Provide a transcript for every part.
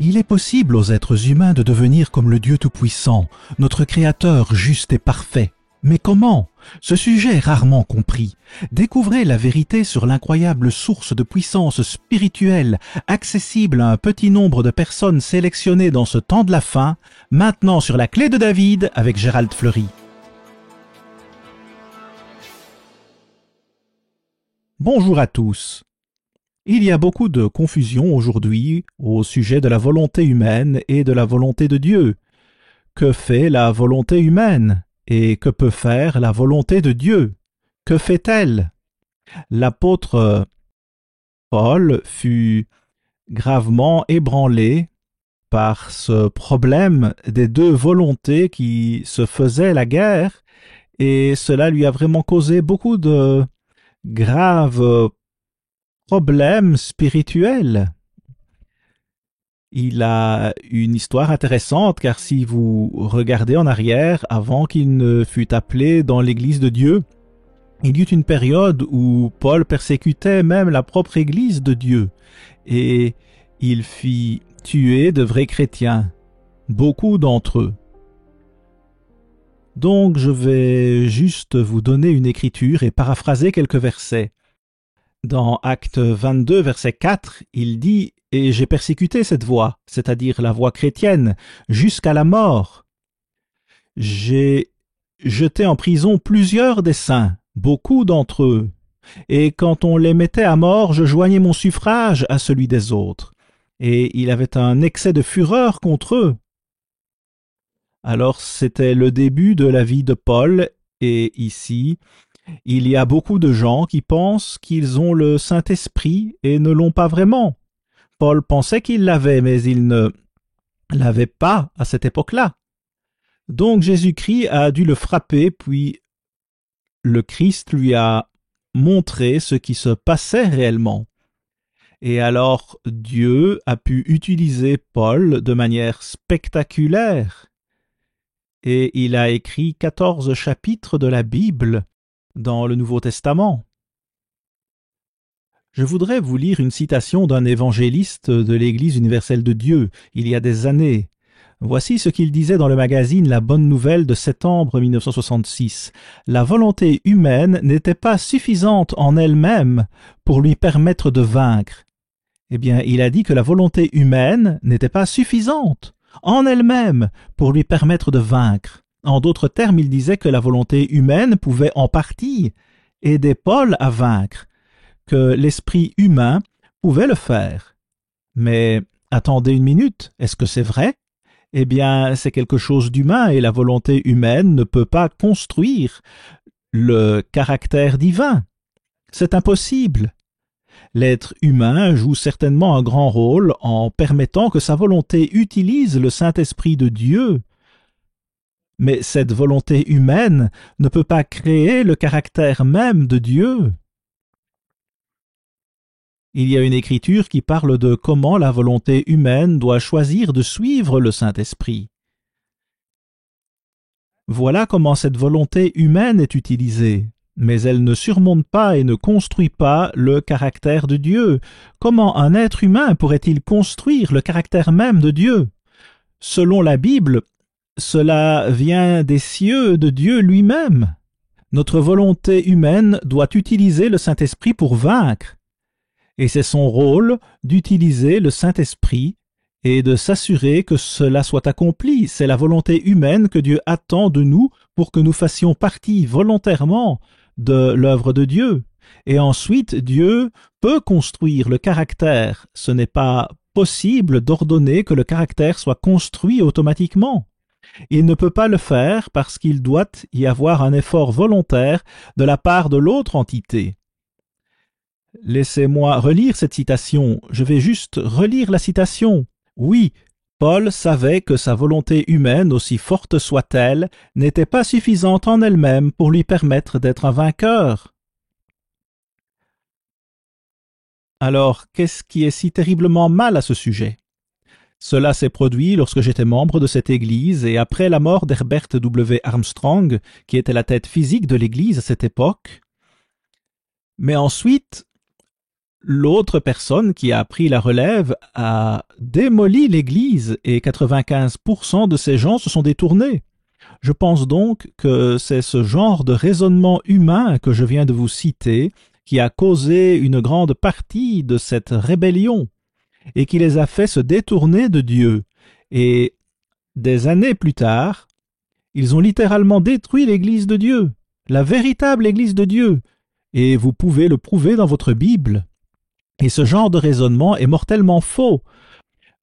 Il est possible aux êtres humains de devenir comme le Dieu Tout-Puissant, notre Créateur juste et parfait. Mais comment? Ce sujet est rarement compris. Découvrez la vérité sur l'incroyable source de puissance spirituelle accessible à un petit nombre de personnes sélectionnées dans ce temps de la fin, maintenant sur la Clé de David avec Gérald Fleury. Bonjour à tous. Il y a beaucoup de confusion aujourd'hui au sujet de la volonté humaine et de la volonté de Dieu. Que fait la volonté humaine et que peut faire la volonté de Dieu? Que fait-elle? L'apôtre Paul fut gravement ébranlé par ce problème des deux volontés qui se faisaient la guerre, et cela lui a vraiment causé beaucoup de graves problèmes spirituels. Il a une histoire intéressante, car si vous regardez en arrière, avant qu'il ne fût appelé dans l'Église de Dieu, il y eut une période où Paul persécutait même la propre Église de Dieu, et il fit tuer de vrais chrétiens, beaucoup d'entre eux. Donc je vais juste vous donner une écriture et paraphraser quelques versets. Dans Actes 22, verset 4, il dit « Et j'ai persécuté cette voie, c'est-à-dire la voie chrétienne, jusqu'à la mort. J'ai jeté en prison plusieurs des saints, beaucoup d'entre eux, et quand on les mettait à mort, je joignais mon suffrage à celui des autres. Et il avait un excès de fureur contre eux. » Alors c'était le début de la vie de Paul, et ici, il y a beaucoup de gens qui pensent qu'ils ont le Saint-Esprit et ne l'ont pas vraiment. Paul pensait qu'il l'avait, mais il ne l'avait pas à cette époque-là. Donc Jésus-Christ a dû le frapper, puis le Christ lui a montré ce qui se passait réellement. Et alors Dieu a pu utiliser Paul de manière spectaculaire. Et il a écrit 14 chapitres de la Bible dans le Nouveau Testament. Je voudrais vous lire une citation d'un évangéliste de l'Église universelle de Dieu, il y a des années. Voici ce qu'il disait dans le magazine La Bonne Nouvelle de septembre 1966. La volonté humaine n'était pas suffisante en elle-même pour lui permettre de vaincre. Eh bien, il a dit que la volonté humaine n'était pas suffisante en elle-même pour lui permettre de vaincre. En d'autres termes, il disait que la volonté humaine pouvait en partie aider Paul à vaincre, que l'esprit humain pouvait le faire. Mais attendez une minute, est-ce que c'est vrai? Eh bien, c'est quelque chose d'humain et la volonté humaine ne peut pas construire le caractère divin. C'est impossible. L'être humain joue certainement un grand rôle en permettant que sa volonté utilise le Saint-Esprit de Dieu. Mais cette volonté humaine ne peut pas créer le caractère même de Dieu. Il y a une écriture qui parle de comment la volonté humaine doit choisir de suivre le Saint-Esprit. Voilà comment cette volonté humaine est utilisée. Mais elle ne surmonte pas et ne construit pas le caractère de Dieu. Comment un être humain pourrait-il construire le caractère même de Dieu? Selon la Bible, cela vient des cieux de Dieu lui-même. Notre volonté humaine doit utiliser le Saint-Esprit pour vaincre. Et c'est son rôle d'utiliser le Saint-Esprit et de s'assurer que cela soit accompli. C'est la volonté humaine que Dieu attend de nous pour que nous fassions partie volontairement de l'œuvre de Dieu. Et ensuite, Dieu peut construire le caractère. Ce n'est pas possible d'ordonner que le caractère soit construit automatiquement. Il ne peut pas le faire parce qu'il doit y avoir un effort volontaire de la part de l'autre entité. Laissez-moi relire cette citation. Je vais juste relire la citation. Oui, Paul savait que sa volonté humaine, aussi forte soit-elle, n'était pas suffisante en elle-même pour lui permettre d'être un vainqueur. Alors, qu'est-ce qui est si terriblement mal à ce sujet? Cela s'est produit lorsque j'étais membre de cette Église et après la mort d'Herbert W. Armstrong, qui était la tête physique de l'Église à cette époque. Mais ensuite, l'autre personne qui a pris la relève a démoli l'Église et 95% de ces gens se sont détournés. Je pense donc que c'est ce genre de raisonnement humain que je viens de vous citer qui a causé une grande partie de cette rébellion et qui les a fait se détourner de Dieu. Et des années plus tard, ils ont littéralement détruit l'Église de Dieu, la véritable Église de Dieu, et vous pouvez le prouver dans votre Bible. Et ce genre de raisonnement est mortellement faux.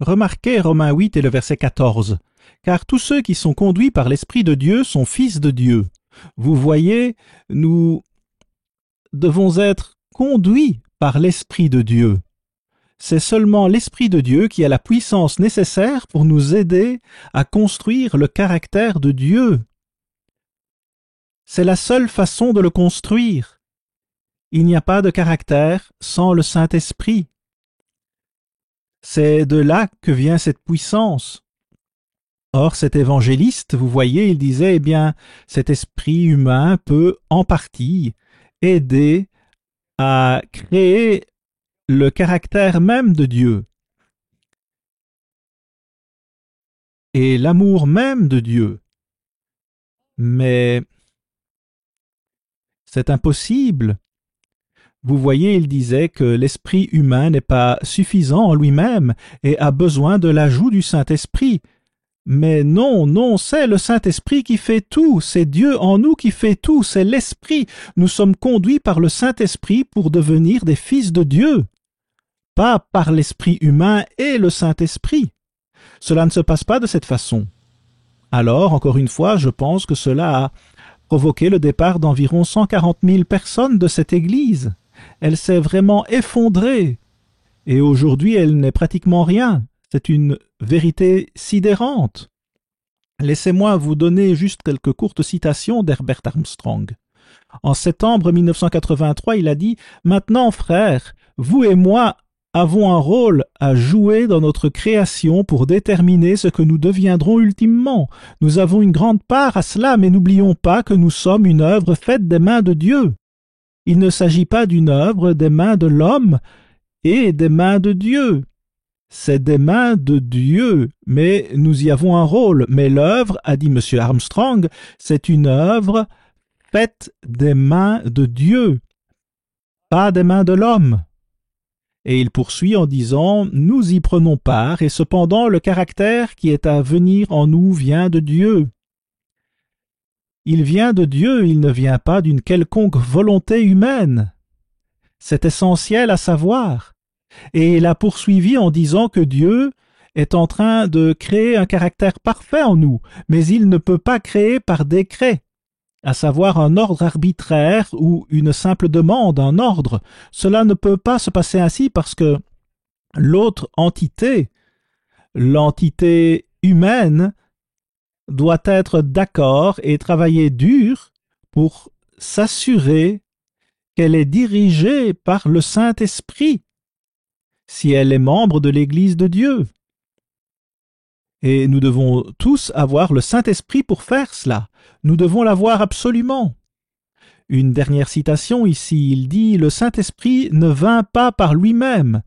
Remarquez Romains 8 et le verset 14. « Car tous ceux qui sont conduits par l'Esprit de Dieu sont fils de Dieu. » Vous voyez, nous devons être conduits par l'Esprit de Dieu. C'est seulement l'Esprit de Dieu qui a la puissance nécessaire pour nous aider à construire le caractère de Dieu. C'est la seule façon de le construire. Il n'y a pas de caractère sans le Saint-Esprit. C'est de là que vient cette puissance. Or, cet évangéliste, vous voyez, il disait, eh bien, cet esprit humain peut en partie aider à créer le caractère même de Dieu et l'amour même de Dieu. Mais c'est impossible. Vous voyez, il disait que l'esprit humain n'est pas suffisant en lui-même et a besoin de l'ajout du Saint-Esprit. Mais non, non, c'est le Saint-Esprit qui fait tout, c'est Dieu en nous qui fait tout, c'est l'Esprit. Nous sommes conduits par le Saint-Esprit pour devenir des fils de Dieu, pas par l'Esprit humain et le Saint-Esprit. Cela ne se passe pas de cette façon. Alors, encore une fois, je pense que cela a provoqué le départ d'environ 140 000 personnes de cette Église. Elle s'est vraiment effondrée, et aujourd'hui elle n'est pratiquement rien. C'est une vérité sidérante. Laissez-moi vous donner juste quelques courtes citations d'Herbert Armstrong. En septembre 1983, il a dit « Maintenant, frères, vous et moi avons un rôle à jouer dans notre création pour déterminer ce que nous deviendrons ultimement. Nous avons une grande part à cela, mais n'oublions pas que nous sommes une œuvre faite des mains de Dieu. Il ne s'agit pas d'une œuvre des mains de l'homme et des mains de Dieu. C'est des mains de Dieu, mais nous y avons un rôle. Mais l'œuvre, a dit M. Armstrong, c'est une œuvre faite des mains de Dieu, pas des mains de l'homme. » Et il poursuit en disant « Nous y prenons part, et cependant le caractère qui est à venir en nous vient de Dieu. » Il vient de Dieu, il ne vient pas d'une quelconque volonté humaine. C'est essentiel à savoir. Et il a poursuivi en disant que Dieu est en train de créer un caractère parfait en nous, mais il ne peut pas créer par décret, à savoir un ordre arbitraire ou une simple demande, un ordre. Cela ne peut pas se passer ainsi parce que l'autre entité, l'entité humaine, doit être d'accord et travailler dur pour s'assurer qu'elle est dirigée par le Saint-Esprit, si elle est membre de l'Église de Dieu. Et nous devons tous avoir le Saint-Esprit pour faire cela. Nous devons l'avoir absolument. Une dernière citation ici, il dit « Le Saint-Esprit ne vint pas par lui-même. »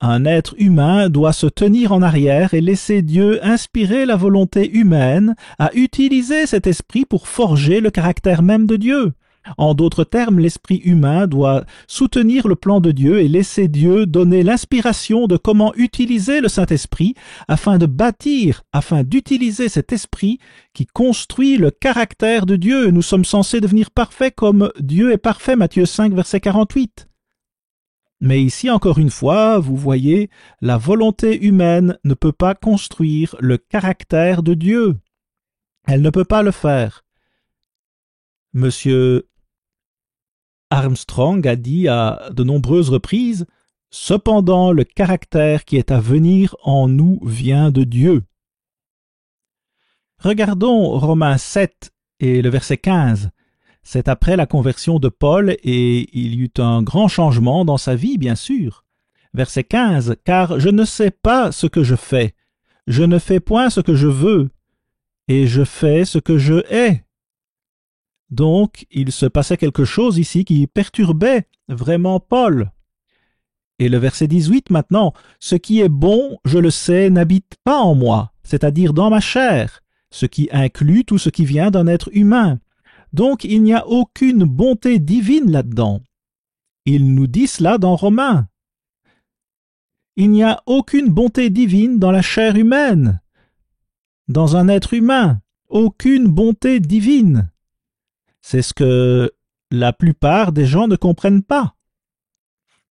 Un être humain doit se tenir en arrière et laisser Dieu inspirer la volonté humaine à utiliser cet esprit pour forger le caractère même de Dieu. En d'autres termes, l'esprit humain doit soutenir le plan de Dieu et laisser Dieu donner l'inspiration de comment utiliser le Saint-Esprit afin de bâtir, afin d'utiliser cet esprit qui construit le caractère de Dieu. Nous sommes censés devenir parfaits comme Dieu est parfait, Matthieu 5, verset 48. Mais ici, encore une fois, vous voyez, la volonté humaine ne peut pas construire le caractère de Dieu. Elle ne peut pas le faire. Monsieur Armstrong a dit à de nombreuses reprises « Cependant, le caractère qui est à venir en nous vient de Dieu. » Regardons Romains 7 et le verset 15. C'est après la conversion de Paul et il y eut un grand changement dans sa vie, bien sûr. Verset 15. « Car je ne sais pas ce que je fais. Je ne fais point ce que je veux, et je fais ce que je hais. » Donc, il se passait quelque chose ici qui perturbait vraiment Paul. Et le verset 18 maintenant, « Ce qui est bon, je le sais, n'habite pas en moi, c'est-à-dire dans ma chair, ce qui inclut tout ce qui vient d'un être humain. Donc il n'y a aucune bonté divine là-dedans. » Il nous dit cela dans Romains. Il n'y a aucune bonté divine dans la chair humaine, dans un être humain, aucune bonté divine. C'est ce que la plupart des gens ne comprennent pas.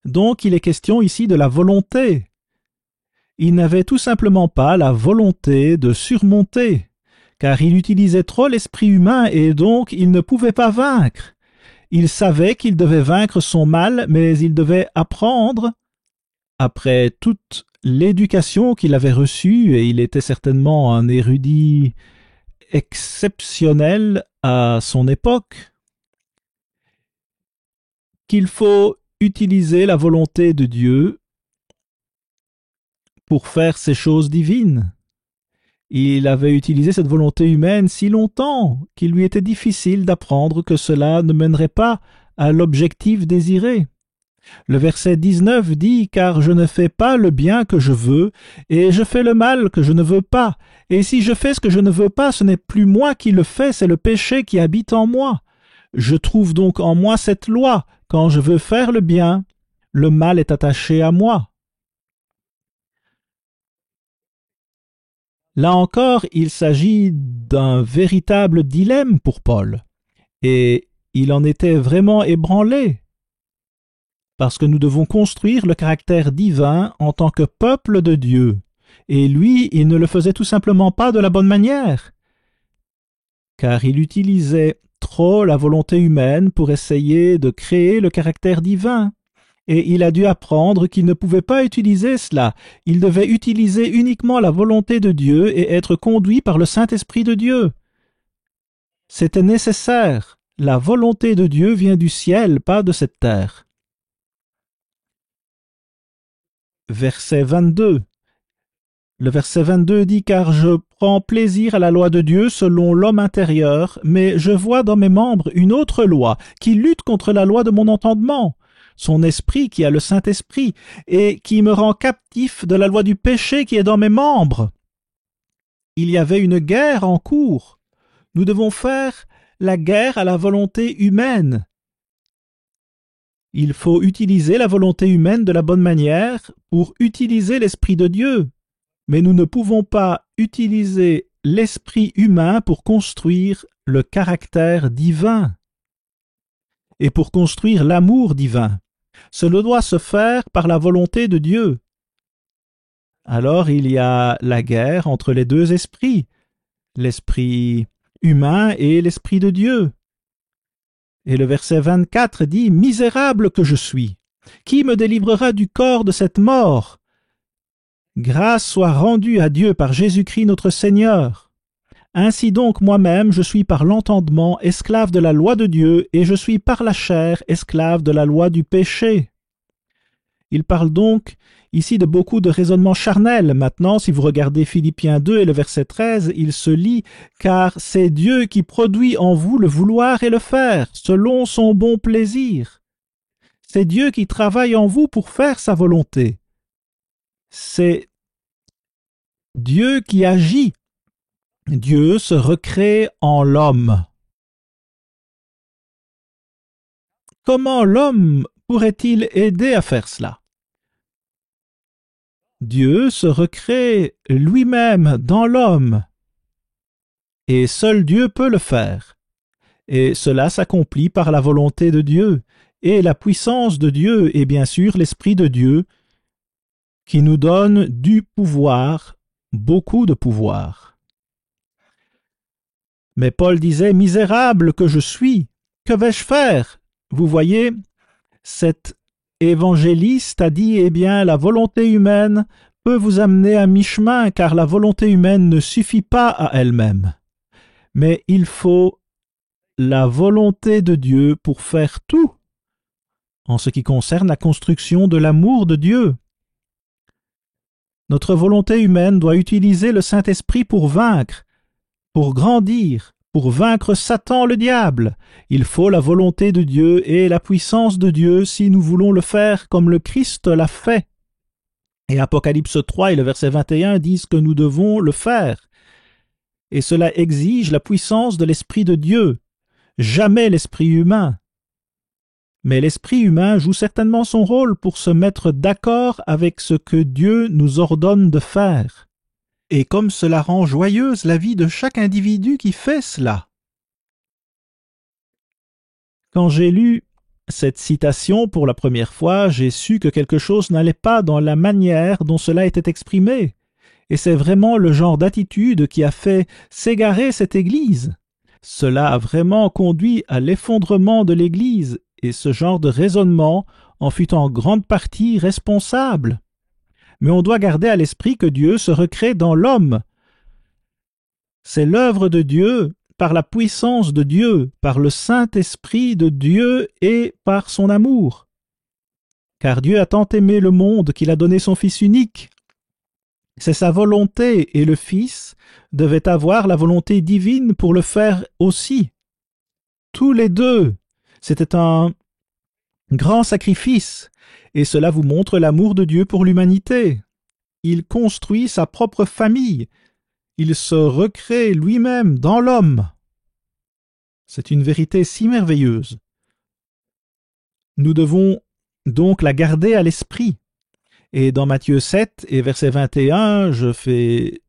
Donc il est question ici de la volonté. Il n'avait tout simplement pas la volonté de surmonter, car il utilisait trop l'esprit humain et donc il ne pouvait pas vaincre. Il savait qu'il devait vaincre son mal, mais il devait apprendre, après toute l'éducation qu'il avait reçue, et il était certainement un érudit exceptionnel à son époque, qu'il faut utiliser la volonté de Dieu pour faire ces choses divines. Il avait utilisé cette volonté humaine si longtemps qu'il lui était difficile d'apprendre que cela ne mènerait pas à l'objectif désiré. Le verset 19 dit « Car je ne fais pas le bien que je veux, et je fais le mal que je ne veux pas. Et si je fais ce que je ne veux pas, ce n'est plus moi qui le fais, c'est le péché qui habite en moi. Je trouve donc en moi cette loi. Quand je veux faire le bien, le mal est attaché à moi. » Là encore, il s'agit d'un véritable dilemme pour Paul, et il en était vraiment ébranlé, parce que nous devons construire le caractère divin en tant que peuple de Dieu, et lui, il ne le faisait tout simplement pas de la bonne manière, car il utilisait trop la volonté humaine pour essayer de créer le caractère divin. Et il a dû apprendre qu'il ne pouvait pas utiliser cela. Il devait utiliser uniquement la volonté de Dieu et être conduit par le Saint-Esprit de Dieu. C'était nécessaire. La volonté de Dieu vient du ciel, pas de cette terre. Verset 22. Le verset 22 dit « Car je prends plaisir à la loi de Dieu selon l'homme intérieur, mais je vois dans mes membres une autre loi qui lutte contre la loi de mon entendement. » Son esprit qui a le Saint-Esprit, et qui me rend captif de la loi du péché qui est dans mes membres. Il y avait une guerre en cours. Nous devons faire la guerre à la volonté humaine. Il faut utiliser la volonté humaine de la bonne manière pour utiliser l'Esprit de Dieu. Mais nous ne pouvons pas utiliser l'esprit humain pour construire le caractère divin et pour construire l'amour divin. Cela doit se faire par la volonté de Dieu. Alors il y a la guerre entre les deux esprits, l'esprit humain et l'esprit de Dieu. Et le verset 24 dit « Misérable que je suis, qui me délivrera du corps de cette mort? Grâce soit rendue à Dieu par Jésus-Christ notre Seigneur. Ainsi donc moi-même je suis par l'entendement esclave de la loi de Dieu, et je suis par la chair esclave de la loi du péché. » Il parle donc ici de beaucoup de raisonnements charnels. Maintenant, si vous regardez Philippiens 2 et le verset 13, il se lit « Car c'est Dieu qui produit en vous le vouloir et le faire, selon son bon plaisir. » C'est Dieu qui travaille en vous pour faire sa volonté. C'est Dieu qui agit. Dieu se recrée en l'homme. Comment l'homme pourrait-il aider à faire cela? Dieu se recrée lui-même dans l'homme, et seul Dieu peut le faire. Et cela s'accomplit par la volonté de Dieu, et la puissance de Dieu, et bien sûr l'Esprit de Dieu, qui nous donne du pouvoir, beaucoup de pouvoir. Mais Paul disait « Misérable que je suis, que vais-je faire ?» Vous voyez, cet évangéliste a dit « Eh bien, la volonté humaine peut vous amener à mi-chemin, car la volonté humaine ne suffit pas à elle-même. Mais il faut la volonté de Dieu pour faire tout, en ce qui concerne la construction de l'amour de Dieu. Notre volonté humaine doit utiliser le Saint-Esprit pour vaincre, pour grandir, pour vaincre Satan le diable. Il faut la volonté de Dieu et la puissance de Dieu si nous voulons le faire comme le Christ l'a fait. Et Apocalypse 3 et le verset 21 disent que nous devons le faire. Et cela exige la puissance de l'Esprit de Dieu, jamais l'esprit humain. Mais l'esprit humain joue certainement son rôle pour se mettre d'accord avec ce que Dieu nous ordonne de faire. Et comme cela rend joyeuse la vie de chaque individu qui fait cela. Quand j'ai lu cette citation pour la première fois, j'ai su que quelque chose n'allait pas dans la manière dont cela était exprimé. Et c'est vraiment le genre d'attitude qui a fait s'égarer cette Église. Cela a vraiment conduit à l'effondrement de l'Église, et ce genre de raisonnement en fut en grande partie responsable. Mais on doit garder à l'esprit que Dieu se recrée dans l'homme. C'est l'œuvre de Dieu, par la puissance de Dieu, par le Saint-Esprit de Dieu et par son amour. Car Dieu a tant aimé le monde qu'il a donné son Fils unique. C'est sa volonté et le Fils devaient avoir la volonté divine pour le faire aussi. Tous les deux, c'était un grand sacrifice, et cela vous montre l'amour de Dieu pour l'humanité. Il construit sa propre famille. Il se recrée lui-même dans l'homme. C'est une vérité si merveilleuse. Nous devons donc la garder à l'esprit. Et dans Matthieu 7 et verset 21, je fais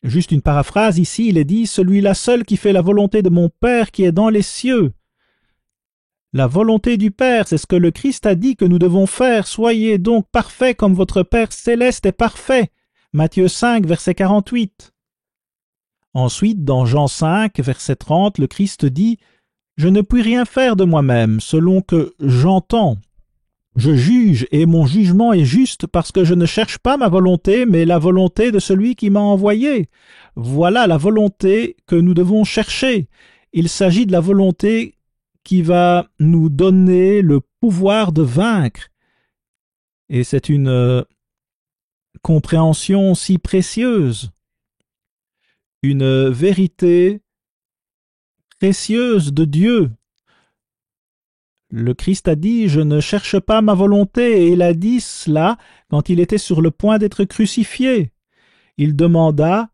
juste une paraphrase ici, il est dit « Celui-là seul qui fait la volonté de mon Père qui est dans les cieux ». La volonté du Père, c'est ce que le Christ a dit que nous devons faire. Soyez donc parfaits comme votre Père céleste est parfait. Matthieu 5, verset 48. Ensuite, dans Jean 5, verset 30, le Christ dit « Je ne puis rien faire de moi-même, selon que j'entends. Je juge, et mon jugement est juste parce que je ne cherche pas ma volonté, mais la volonté de celui qui m'a envoyé. Voilà la volonté que nous devons chercher. Il s'agit de la volonté qui va nous donner le pouvoir de vaincre. Et c'est une compréhension si précieuse, une vérité précieuse de Dieu. Le Christ a dit « Je ne cherche pas ma volonté » et il a dit cela quand il était sur le point d'être crucifié. Il demanda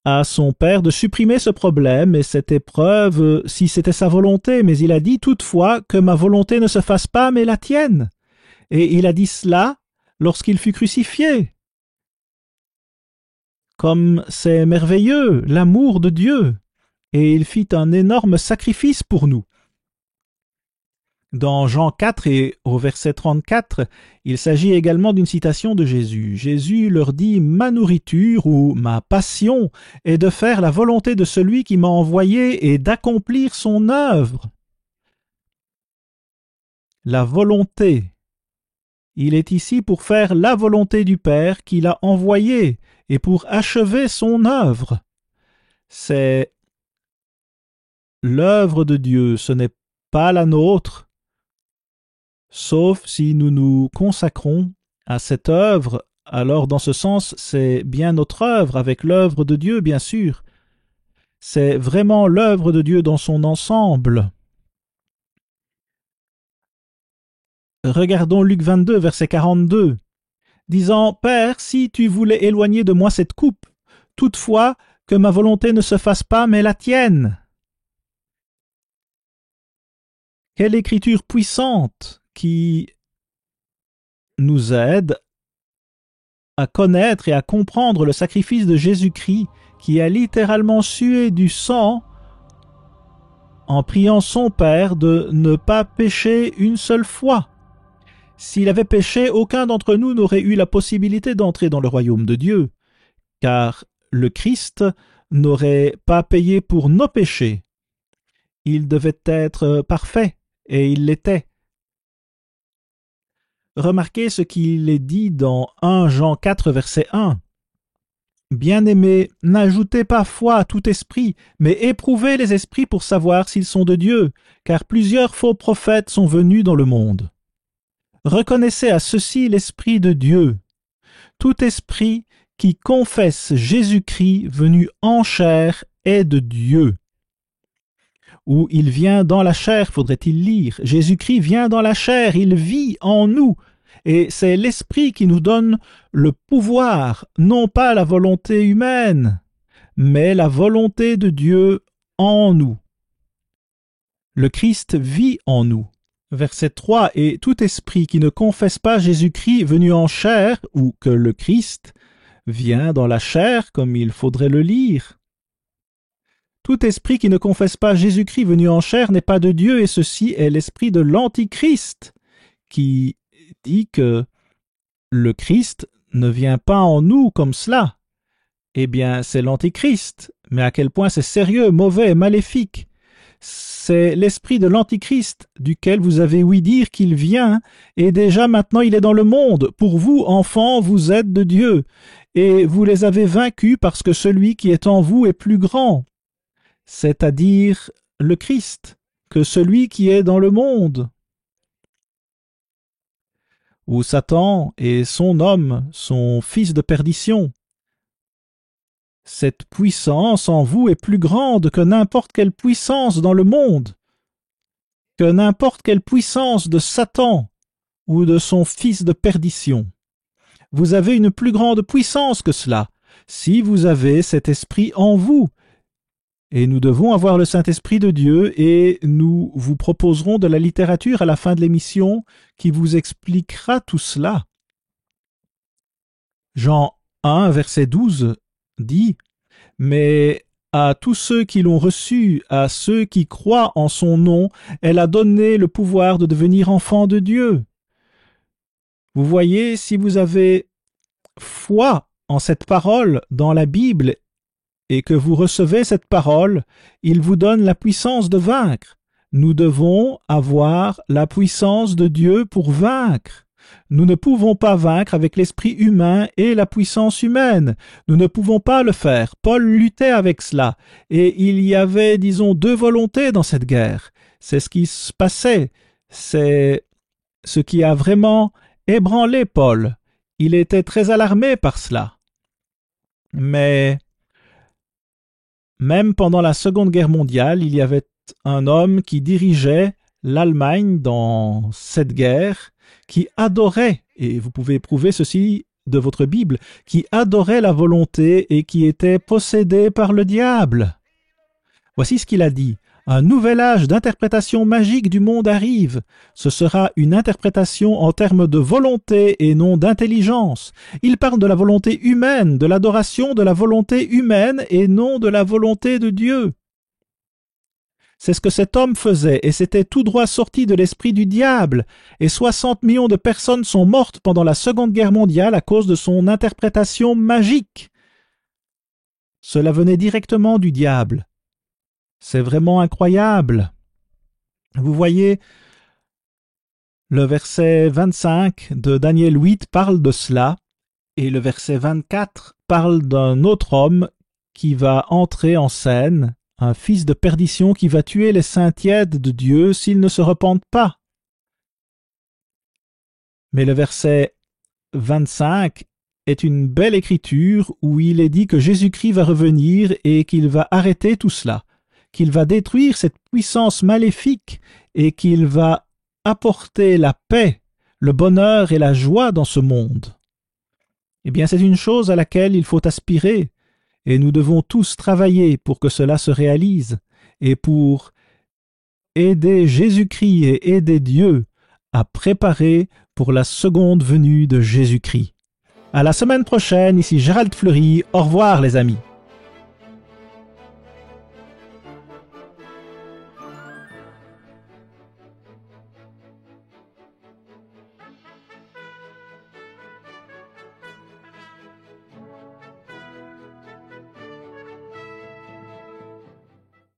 à son Père de supprimer ce problème et cette épreuve si c'était sa volonté, mais il a dit toutefois que ma volonté ne se fasse pas mais la tienne. Et il a dit cela lorsqu'il fut crucifié. Comme c'est merveilleux, l'amour de Dieu, et il fit un énorme sacrifice pour nous. Dans Jean 4 et au verset 34, il s'agit également d'une citation de Jésus. Jésus leur dit « Ma nourriture ou ma passion est de faire la volonté de celui qui m'a envoyé et d'accomplir son œuvre. » La volonté. Il est ici pour faire la volonté du Père qui l'a envoyé et pour achever son œuvre. C'est l'œuvre de Dieu, ce n'est pas la nôtre. Sauf si nous nous consacrons à cette œuvre, alors dans ce sens, c'est bien notre œuvre, avec l'œuvre de Dieu, bien sûr. C'est vraiment l'œuvre de Dieu dans son ensemble. Regardons Luc 22, verset 42, disant « Père, si tu voulais éloigner de moi cette coupe, toutefois que ma volonté ne se fasse pas, mais la tienne. » Quelle écriture puissante qui nous aide à connaître et à comprendre le sacrifice de Jésus-Christ qui a littéralement sué du sang en priant son Père de ne pas pécher une seule fois. S'il avait péché, aucun d'entre nous n'aurait eu la possibilité d'entrer dans le royaume de Dieu, car le Christ n'aurait pas payé pour nos péchés. Il devait être parfait, et il l'était. Remarquez ce qu'il est dit dans 1 Jean 4, verset 1. « Bien-aimés, n'ajoutez pas foi à tout esprit, mais éprouvez les esprits pour savoir s'ils sont de Dieu, car plusieurs faux prophètes sont venus dans le monde. Reconnaissez à ceci l'Esprit de Dieu. Tout esprit qui confesse Jésus-Christ venu en chair est de Dieu. ou il vient dans la chair, faudrait-il lire. Jésus-Christ vient dans la chair, il vit en nous. Et c'est l'Esprit qui nous donne le pouvoir, non pas la volonté humaine, mais la volonté de Dieu en nous. Le Christ vit en nous. Verset 3. Et tout esprit qui ne confesse pas Jésus-Christ venu en chair, ou que le Christ vient dans la chair, comme il faudrait le lire. Tout esprit qui ne confesse pas Jésus-Christ venu en chair n'est pas de Dieu, et ceci est l'esprit de l'Antichrist, qui dit que le Christ ne vient pas en nous comme cela. Eh bien, c'est l'Antichrist, mais à quel point c'est sérieux, mauvais, maléfique. C'est l'esprit de l'Antichrist, duquel vous avez ouï dire qu'il vient, et déjà maintenant il est dans le monde. Pour vous, enfants, vous êtes de Dieu, et vous les avez vaincus parce que celui qui est en vous est plus grand, c'est-à-dire le Christ, que celui qui est dans le monde. Où Satan est son homme, son fils de perdition. Cette puissance en vous est plus grande que n'importe quelle puissance dans le monde, que n'importe quelle puissance de Satan ou de son fils de perdition. Vous avez une plus grande puissance que cela, si vous avez cet esprit en vous. Et nous devons avoir le Saint-Esprit de Dieu, et nous vous proposerons de la littérature à la fin de l'émission qui vous expliquera tout cela. Jean 1, verset 12 dit « Mais à tous ceux qui l'ont reçu, à ceux qui croient en son nom, elle a donné le pouvoir de devenir enfants de Dieu. » Vous voyez, si vous avez foi en cette parole dans la Bible et que vous recevez cette parole, il vous donne la puissance de vaincre. Nous devons avoir la puissance de Dieu pour vaincre. Nous ne pouvons pas vaincre avec l'esprit humain et la puissance humaine. Nous ne pouvons pas le faire. Paul luttait avec cela. Et il y avait, disons, deux volontés dans cette guerre. C'est ce qui se passait. C'est ce qui a vraiment ébranlé Paul. Il était très alarmé par cela. Mais même pendant la Seconde Guerre mondiale, il y avait un homme qui dirigeait l'Allemagne dans cette guerre, qui adorait, et vous pouvez prouver ceci de votre Bible, qui adorait la volonté et qui était possédé par le diable. Voici ce qu'il a dit. Un nouvel âge d'interprétation magique du monde arrive. Ce sera une interprétation en termes de volonté et non d'intelligence. Il parle de la volonté humaine, de l'adoration de la volonté humaine et non de la volonté de Dieu. C'est ce que cet homme faisait, et c'était tout droit sorti de l'esprit du diable, et 60 millions de personnes sont mortes pendant la Seconde Guerre mondiale à cause de son interprétation magique. Cela venait directement du diable. C'est vraiment incroyable. Vous voyez, le verset 25 de Daniel 8 parle de cela, et le verset 24 parle d'un autre homme qui va entrer en scène, un fils de perdition qui va tuer les saints tièdes de Dieu s'ils ne se repentent pas. Mais le verset 25 est une belle écriture où il est dit que Jésus-Christ va revenir et qu'il va arrêter tout cela, qu'il va détruire cette puissance maléfique et qu'il va apporter la paix, le bonheur et la joie dans ce monde. Eh bien, c'est une chose à laquelle il faut aspirer, et nous devons tous travailler pour que cela se réalise, et pour aider Jésus-Christ et aider Dieu à préparer pour la seconde venue de Jésus-Christ. À la semaine prochaine, ici Gérald Fleury. Au revoir les amis.